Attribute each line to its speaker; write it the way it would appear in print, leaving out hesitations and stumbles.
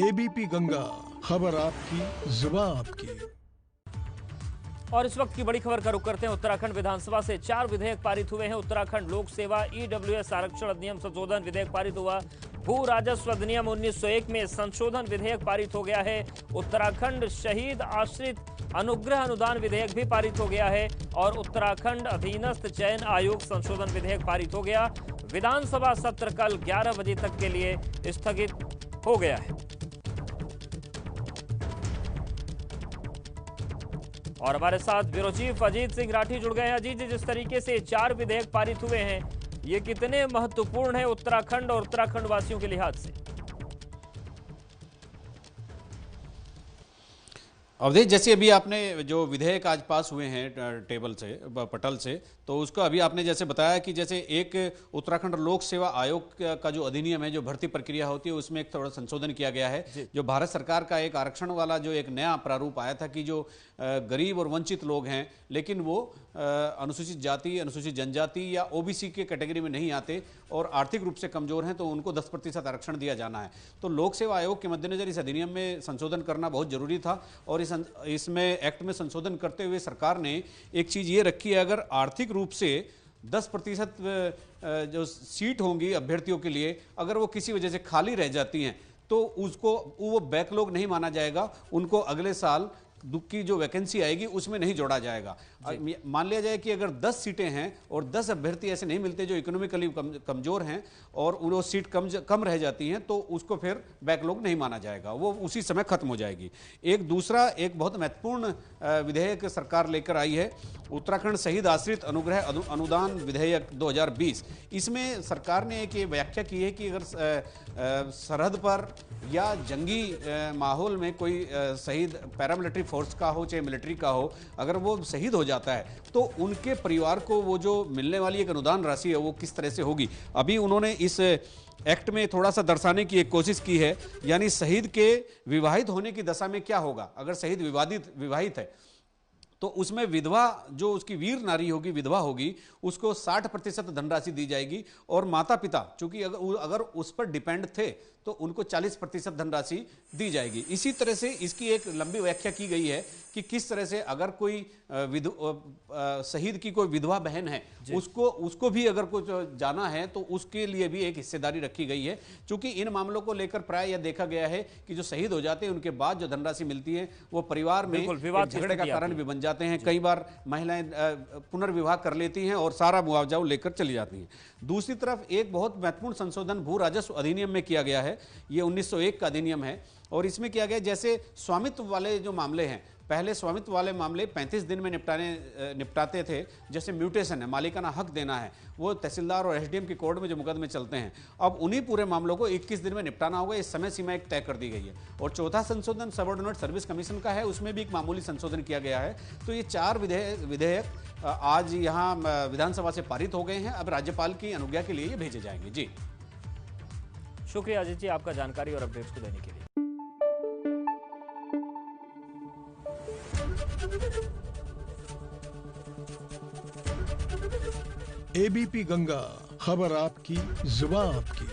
Speaker 1: ABP Ganga, खबर आपकी, जुबान आपकी।
Speaker 2: और इस वक्त की बड़ी खबर का रुख करते हैं। उत्तराखंड विधानसभा से 4 विधेयक पारित हुए हैं। उत्तराखंड लोक सेवा ईडब्ल्यूएस आरक्षण अधिनियम संशोधन विधेयक पारित हुआ। भू राजस्व अधिनियम 1901 में संशोधन विधेयक पारित हो गया है। उत्तराखंड शहीद आश्रित अनुग्रह अनुदान विधेयक भी पारित हो गया है और उत्तराखंड अधीनस्थ चयन आयोग संशोधन विधेयक पारित हो गया। विधानसभा सत्र कल 11 बजे तक के लिए स्थगित हो गया है। और हमारे साथ ब्यूरो चीफ अजीत सिंह राठी जुड़ गए हैं। अजीत जी, जिस तरीके से 4 विधेयक पारित हुए हैं, ये कितने महत्वपूर्ण है उत्तराखंड और उत्तराखंड वासियों के लिहाज से?
Speaker 3: अवधेश, जैसे अभी आपने जो विधेयक आज पास हुए हैं टेबल से, पटल से, तो उसको अभी आपने जैसे बताया कि जैसे एक उत्तराखंड लोक सेवा आयोग का जो अधिनियम है, जो भर्ती प्रक्रिया होती है, उसमें एक थोड़ा संशोधन किया गया है। जो भारत सरकार का एक आरक्षण वाला जो एक नया प्रारूप आया था कि जो गरीब और वंचित लोग हैं, लेकिन वो अनुसूचित जाति, अनुसूचित जनजाति या ओबीसी के कैटेगरी में नहीं आते और आर्थिक रूप से कमजोर हैं, तो उनको 10% आरक्षण दिया जाना है। तो लोक सेवा आयोग के मद्देनजर इस अधिनियम में संशोधन करना बहुत जरूरी था और इसमें एक्ट में संशोधन करते हुए सरकार ने एक चीज ये रखी है, अगर आर्थिक रूप से 10% जो सीट होंगी अभ्यर्थियों के लिए, अगर वो किसी वजह से खाली रह जाती हैं तो उसको वो बैकलॉग नहीं माना जाएगा, उनको अगले साल की जो वैकेंसी आएगी उसमें नहीं जोड़ा जाएगा। मान लिया जाए कि अगर 10 सीटें हैं और 10 अभ्यर्थी ऐसे नहीं मिलते जो इकोनॉमिकली कमजोर हैं और वो सीट कम रह जाती हैं, तो उसको फिर बैकलॉग नहीं माना जाएगा, वो उसी समय खत्म हो जाएगी। एक दूसरा एक बहुत महत्वपूर्ण विधेयक सरकार लेकर आई है, उत्तराखंड शहीद आश्रित अनुग्रह अनुदान विधेयक 2020। इसमें सरकार ने एक ये व्याख्या की है कि अगर सरहद पर या जंगी माहौल में कोई शहीद पैरामिलिट्री फोर्स का हो चाहे मिलिट्री का हो, अगर वो शहीद हो जाता है तो उनके परिवार को वो जो मिलने वाली एक अनुदान राशि है वो किस तरह से होगी। अभी उन्होंने इस एक्ट में थोड़ा सा दर्शाने की एक कोशिश की है, यानी शहीद के विवाहित होने की दशा में क्या होगा। अगर शहीद विवाहित है तो उसमें विधवा, जो उसकी वीर नारी होगी, विधवा होगी, उसको 60% धनराशि दी जाएगी और माता पिता चूंकि अगर उस पर डिपेंड थे तो उनको 40% धनराशि दी जाएगी। इसी तरह से इसकी एक लंबी व्याख्या की गई है कि किस तरह से अगर कोई शहीद की कोई विधवा बहन है, उसको भी अगर कुछ जाना है तो उसके लिए भी एक हिस्सेदारी रखी गई है। चूंकि इन मामलों को लेकर प्राय यह देखा गया है कि जो शहीद हो जाते हैं उनके बाद जो धनराशि मिलती है वो परिवार में झगड़े का कारण भी बन जाते हैं। कई बार महिलाएं पुनर्विवाह कर लेती हैं और सारा मुआवजा लेकर चली जाती हैं। दूसरी तरफ एक बहुत महत्वपूर्ण संशोधन भू राजस्व अधिनियम में किया गया है। ये 1901 का अधिनियम है और इसमें किया गया, जैसे स्वामित्व वाले जो मामले हैं, पहले स्वामित्व वाले मामले 35 दिन में निपटाते थे। जैसे म्यूटेशन है, मालिकाना हक देना है, वो तहसीलदार और एसडीएम की कोर्ट में जो मुकदमे चलते हैं, अब उन्हीं पूरे मामलों को 21 दिन में निपटाना होगा। इस समय सीमा एक तय कर दी गई है। और चौथा संशोधन सबऑर्डिनेट सर्विस कमीशन का है, उसमें भी एक मामूली संशोधन किया गया है। तो ये 4 विधेयक आज यहाँ विधानसभा से पारित हो गए हैं। अब राज्यपाल की अनुज्ञा के लिए ये भेजे जाएंगे। जी
Speaker 2: शुक्रिया अजीत जी, आपका जानकारी और अपडेट्स को देने के लिए।
Speaker 1: एबीपी गंगा, खबर आपकी, जुबान आपकी।